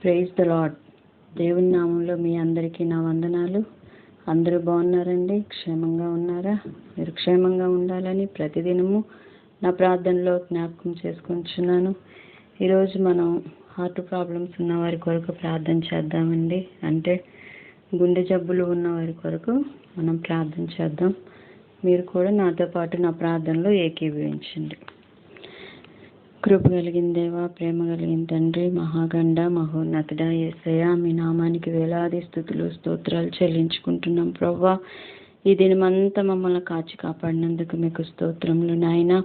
Praise the lord. దేవుని నామంలో మీ అందరికీ నా వందనాలు. అందరూ బాగున్నారండి? క్షేమంగా ఉన్నారా? మీరు క్షేమంగా ఉండాలని ప్రతిదినము నా ప్రార్థనలో జ్ఞాపకం చేసుకుంటున్నాను. ఈరోజు మనం హార్ట్ ప్రాబ్లమ్స్ ఉన్న వారి కొరకు ప్రార్థన చేద్దామండి. అంటే గుండె జబ్బులు ఉన్న వారి కొరకు మనం ప్రార్థన చేద్దాం. మీరు కూడా నాతో పాటు నా ప్రార్థనలో ఏకీభవించండి. కృప కలిగిన దేవా, ప్రేమ కలిగిన తండ్రి, మహాగండ మహోన్నతుడా యేసయ్యా, మీ నామానికి వేలాది స్తుతులు స్తోత్రాలు చెల్లించుకుంటున్నాం ప్రభువా. ఈ దినమంతా మమ్మల్ని కాచి కాపాడినందుకు మీకు స్తోత్రములు నాయనా.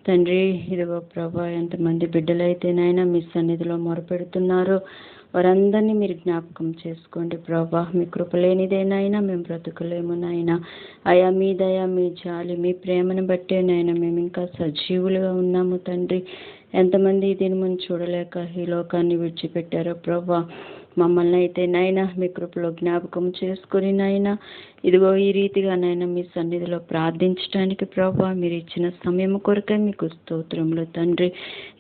తండ్రి, ఇదిగో ప్రభా, ఎంతమంది బిడ్డలైతే నాయనా మీ సన్నిధిలో మొరపెడుతున్నారో వారందరినీ మీరు జ్ఞాపకం చేసుకోండి ప్రభా. మీ కృప లేనిదేనైనా మేము బ్రతుకులేము నాయన. అయా మీ దయ, మీ జాలి, మీ ప్రేమను బట్టే నాయన మేము ఇంకా సజీవులుగా ఉన్నాము తండ్రి. ఎంతమంది దీని ముందు చూడలేక ఈ లోకాన్ని విడిచిపెట్టారో ప్రభా, మమ్మల్ని అయితే నాయన మీ కృపలో జ్ఞాపకం చేసుకుని నాయన ఇదిగో ఈ రీతిగా నాయన మీ సన్నిధిలో ప్రార్థించడానికి ప్రభా మీరు ఇచ్చిన సమయం కొరకే మీకు స్తోత్రములు తండ్రి.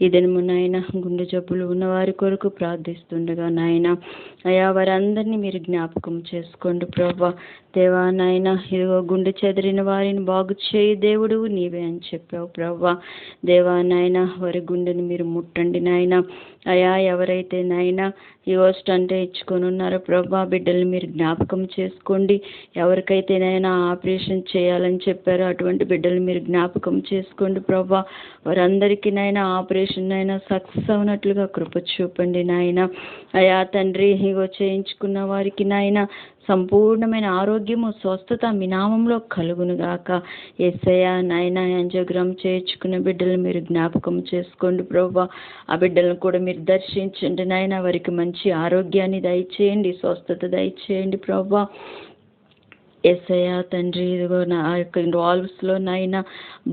ఈ దినము నాయన గుండె జబ్బులు ఉన్న వారి కొరకు ప్రార్థిస్తుండగా నాయన అయా వారందరినీ మీరు జ్ఞాపకం చేసుకోండి ప్రభా. దేవా నాయన ఇదిగో గుండె చెదిరిన వారిని బాగు చేయి దేవుడు నీవే అని చెప్పావు ప్రభా. దేవా నాయన వారి గుండెని మీరు ముట్టండి నాయన. అయా ఎవరైతే నాయన ఈ హోస్ట్ అంటే ఇచ్చుకొని ఉన్నారో ప్రభా, బిడ్డల్ని మీరు జ్ఞాపకం చేసుకోండి. ఎవరికైతే నాయన ఆపరేషన్ చేయాలని చెప్పారో అటువంటి బిడ్డలు మీరు జ్ఞాపకం చేసుకోండి ప్రభా. వారందరికీ నాయన ఆపరేషన్ అయినా సక్సెస్ అవునట్లుగా కృప చూపండి నాయన. అయా తండ్రి, ఇగో చేయించుకున్న వారికి నాయన సంపూర్ణమైన ఆరోగ్యము స్వస్థత మీ నామంలో కలుగునుగాక. యేసయ్యా నాయన యాంజియోగ్రామ్ చేయించుకున్న బిడ్డలు మీరు జ్ఞాపకం చేసుకోండి ప్రభా. ఆ బిడ్డలను కూడా మీరు దర్శించండి నాయన. వారికి మంచి ఆరోగ్యాన్ని దయచేయండి, స్వస్థత దయచేయండి ప్రభా. యేసయ్యా తండ్రి, ఇదిగో నా యొక్క వాల్వ్స్లో నాయన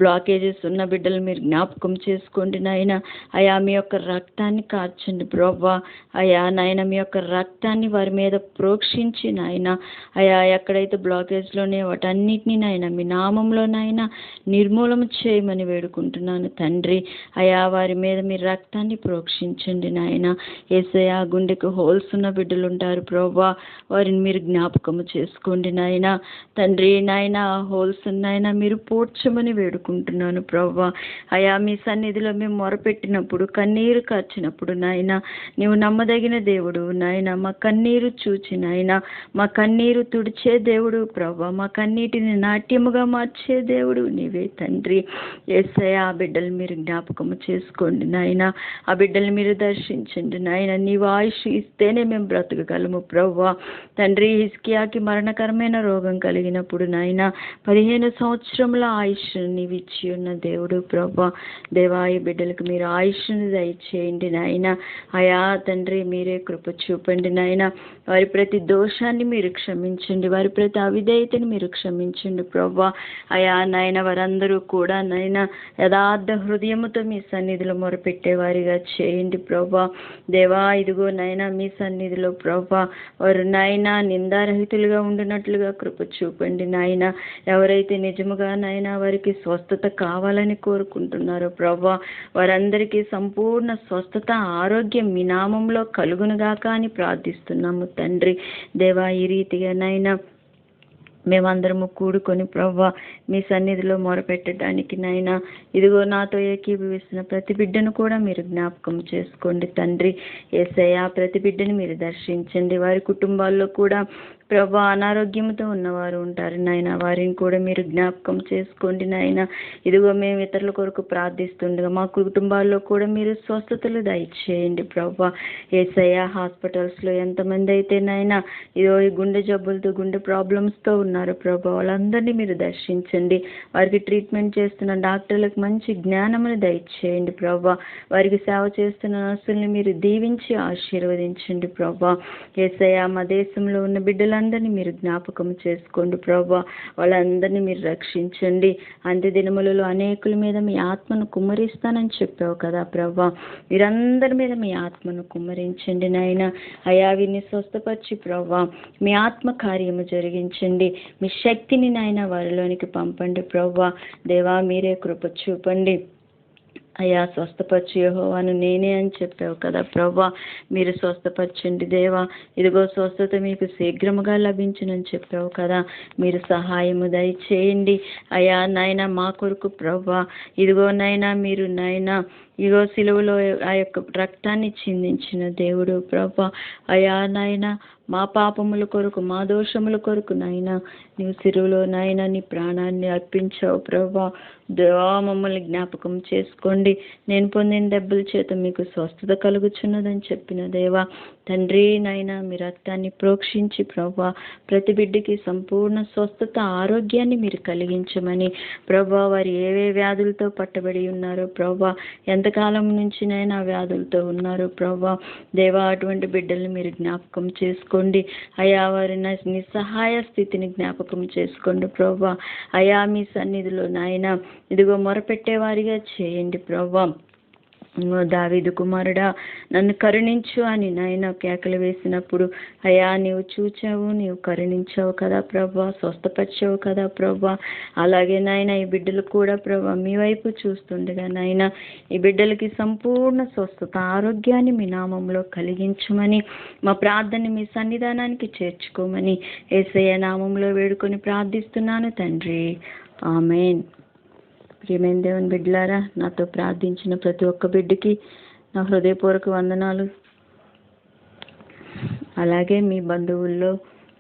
బ్లాకేజెస్ ఉన్న బిడ్డలు మీరు జ్ఞాపకం చేసుకోండి నాయన. అయా మీ యొక్క రక్తాన్ని కార్చండి ప్రభా. అయా నాయన మీ యొక్క రక్తాన్ని వారి మీద ప్రోక్షించి నాయన అయా ఎక్కడైతే బ్లాకేజ్లోనే వాటన్నిటినీ నాయన మీ నామంలో నాయన నిర్మూలన చేయమని వేడుకుంటున్నాను తండ్రి. అయా వారి మీద మీ రక్తాన్ని ప్రోక్షించండి నాయన. యేసయ్యా గుండెకు హోల్స్ ఉన్న బిడ్డలు ఉంటారు ప్రభా, వారిని మీరు జ్ఞాపకము చేసుకోండి నాయన. తండ్రి నాయన హోల్స్ నాయన మీరు పూడ్చమని వేడుకుంటున్నాను ప్రభా. అయా మీ సన్నిధిలో మేము మొరపెట్టినప్పుడు కన్నీరు కార్చినప్పుడు నాయన నీవు నమ్మదగిన దేవుడు నాయన. మా కన్నీరు చూచి నాయన మా కన్నీరు తుడిచే దేవుడు ప్రభా. మా కన్నీటిని నాట్యముగా మార్చే దేవుడు నీవే తండ్రి. యేసయ్యా ఆ బిడ్డలు మీరు జ్ఞాపకము చేసుకోండి నాయన. ఆ బిడ్డలు మీరు దర్శించండి నాయన. నీవు ఆయుష్ ఇస్తేనే మేము బ్రతకగలము ప్రభా. తండ్రి, హిజ్కియాకి మరణకరమైన రోగం కలిగినప్పుడు నాయన 15 సంవత్సరముల ఆయుష్ నీవు ఇచ్చి ఉన్న దేవుడు ప్రభా. దేవా ఈ బిడ్డలకు మీరు ఆయుష్ని దయచేయండి నాయన. అయా తండ్రి మీరే కృప చూపండి నాయన. వారి ప్రతి దోషాన్ని మీరు క్షమించండి, వారి ప్రతి అవిధేయతని మీరు క్షమించండి ప్రభా. అయా నాయన వారందరూ కూడా నాయన యథార్థ హృదయముతో మీ సన్నిధిలో మొరపెట్టేవారిగా చేయండి ప్రభా. దేవా ఇదిగో నాయన మీ సన్నిధిలో ప్రభా వారు నాయన నిందారహితులుగా ఉండినట్లుగా కృప చూపండి నాయన. ఎవరైతే నిజముగా నాయన వారికి స్వస్థత కావాలని కోరుకుంటున్నారో ప్రభా వారందరికీ సంపూర్ణ స్వస్థత ఆరోగ్యం మీ నామంలో కలుగునుగాక అని ప్రార్థిస్తున్నాము తండ్రి. దేవా ఈ రీతిగా నాయన మేమందరము కూడుకొని ప్రభా మీ సన్నిధిలో మొరపెట్టడానికి నాయన ఇదిగో నాతో ఏకీభవిస్తున్న ప్రతి బిడ్డను కూడా మీరు జ్ఞాపకం చేసుకోండి తండ్రి. యేసయ్యా ప్రతి బిడ్డని మీరు దర్శించండి. వారి కుటుంబాల్లో కూడా ప్రభా అనారోగ్యంతో ఉన్నవారు ఉంటారు నాయన, వారిని కూడా మీరు జ్ఞాపకం చేసుకోండి నాయన. ఇదిగో మేము ఇతరుల కొరకు ప్రార్థిస్తుండగా మా కుటుంబాల్లో కూడా మీరు స్వస్థతలు దయచేయండి ప్రభా. యేసయ్యా హాస్పిటల్స్లో ఎంతమంది అయితే నాయన ఇదిగో ఈ గుండె జబ్బులతో గుండె ప్రాబ్లమ్స్తో ఉన్నారు ప్రభా, వాళ్ళందరినీ మీరు దర్శించండి. వారికి ట్రీట్మెంట్ చేస్తున్న డాక్టర్లకు మంచి జ్ఞానమును దయచేయండి ప్రభా. వారికి సేవ చేస్తున్న నర్సుల్ని మీరు దీవించి ఆశీర్వదించండి ప్రభా. యేసయ్యా మా దేశంలో ఉన్న బిడ్డలందరినీ మీరు జ్ఞాపకం చేసుకోండి ప్రభా. వాళ్ళందరినీ మీరు రక్షించండి. అంత్య దినములలో అనేకుల మీద మీ ఆత్మను కుమ్మరిస్తానని చెప్పావు కదా ప్రభా. వీరందరి మీద మీ ఆత్మను కుమ్మరించండి నాయన. అయా వీరిని స్వస్థపరిచి ప్రభా మీ ఆత్మ కార్యము జరిగించండి. మీ శక్తిని నాయన వారిలోనికి పంపండి ప్రభా. దేవా మీరే కృప చూపండి. అయ్యా స్వస్థపరచు యెహోవాను నేనే అని చెప్పావు కదా ప్రభా. మీరు స్వస్థపరచండి దేవా. ఇదిగో స్వస్థత మీకు శీఘ్రముగా లభించునని చెప్పావు కదా. మీరు సహాయము దయచేయండి అయ్యా నాయన మా కొరకు ప్రభా. ఇదిగో నాయనా మీరు నాయనా ఇగో సిలువలో ఆ యొక్క రక్తాన్ని చిందించిన దేవుడు ప్రభా. అయా నాయన మా పాపముల కొరకు మా దోషముల కొరకు నాయనా నీవు సిలువలో నాయన నీ ప్రాణాన్ని అర్పించావు ప్రభా. దేవా మమ్మల్ని జ్ఞాపకం చేసుకోండి. నేను పొందిన దెబ్బల చేత మీకు స్వస్థత కలుగుచున్నదని చెప్పిన దేవా తండ్రి నాయన మీ రక్తాన్ని ప్రోక్షించి ప్రభా ప్రతి బిడ్డకి సంపూర్ణ స్వస్థత ఆరోగ్యాన్ని మీరు కలిగించమని ప్రభా. వారు ఏవే వ్యాధులతో పట్టబడి ఉన్నారో ప్రభా, ఎంతకాలం నుంచి నైనా వ్యాధులతో ఉన్నారో ప్రభా దేవా అటువంటి బిడ్డల్ని మీరు జ్ఞాపకం చేసుకోండి అయా. వారి నిస్సహాయ స్థితిని జ్ఞాపకం చేసుకోండి ప్రభా. అయా మీ సన్నిధిలో నాయన ఇదిగో మొరపెట్టేవారిగా చేయండి ప్రభా. దావీదు కుమారుడా నన్ను కరుణించు అని నాయన కేకలు వేసినప్పుడు అయ్యా నీవు చూచావు, నీవు కరుణించావు కదా ప్రభా, స్వస్థపరిచావు కదా ప్రభా. అలాగే నాయన ఈ బిడ్డలు కూడా ప్రభా మీ వైపు చూస్తుండగా నాయన ఈ బిడ్డలకి సంపూర్ణ స్వస్థత ఆరోగ్యాన్ని మీ నామంలో కలిగించమని మా ప్రార్థనని మీ సన్నిధానానికి చేర్చుకోమని యేసయ్య నామంలో వేడుకొని ప్రార్థిస్తున్నాను తండ్రి. ఆమేన్. ప్రియమైన దేవుని బిడ్డలారా, నాతో ప్రార్థించిన ప్రతి ఒక్క బిడ్డకి నా హృదయపూర్వక వందనాలు. అలాగే మీ బంధువుల్లో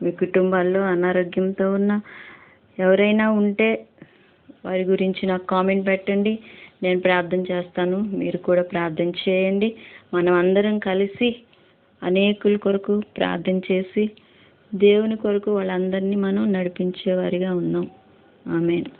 మీ కుటుంబాల్లో అనారోగ్యంతో ఉన్న ఎవరైనా ఉంటే వారి గురించి నాకు కామెంట్ పెట్టండి, నేను ప్రార్థన చేస్తాను. మీరు కూడా ప్రార్థన చేయండి. మనం అందరం కలిసి అనేకుల కొరకు ప్రార్థన చేసి దేవుని కొరకు వాళ్ళందరినీ మనం నడిపించేవారిగా ఉన్నాం. ఆమేన్.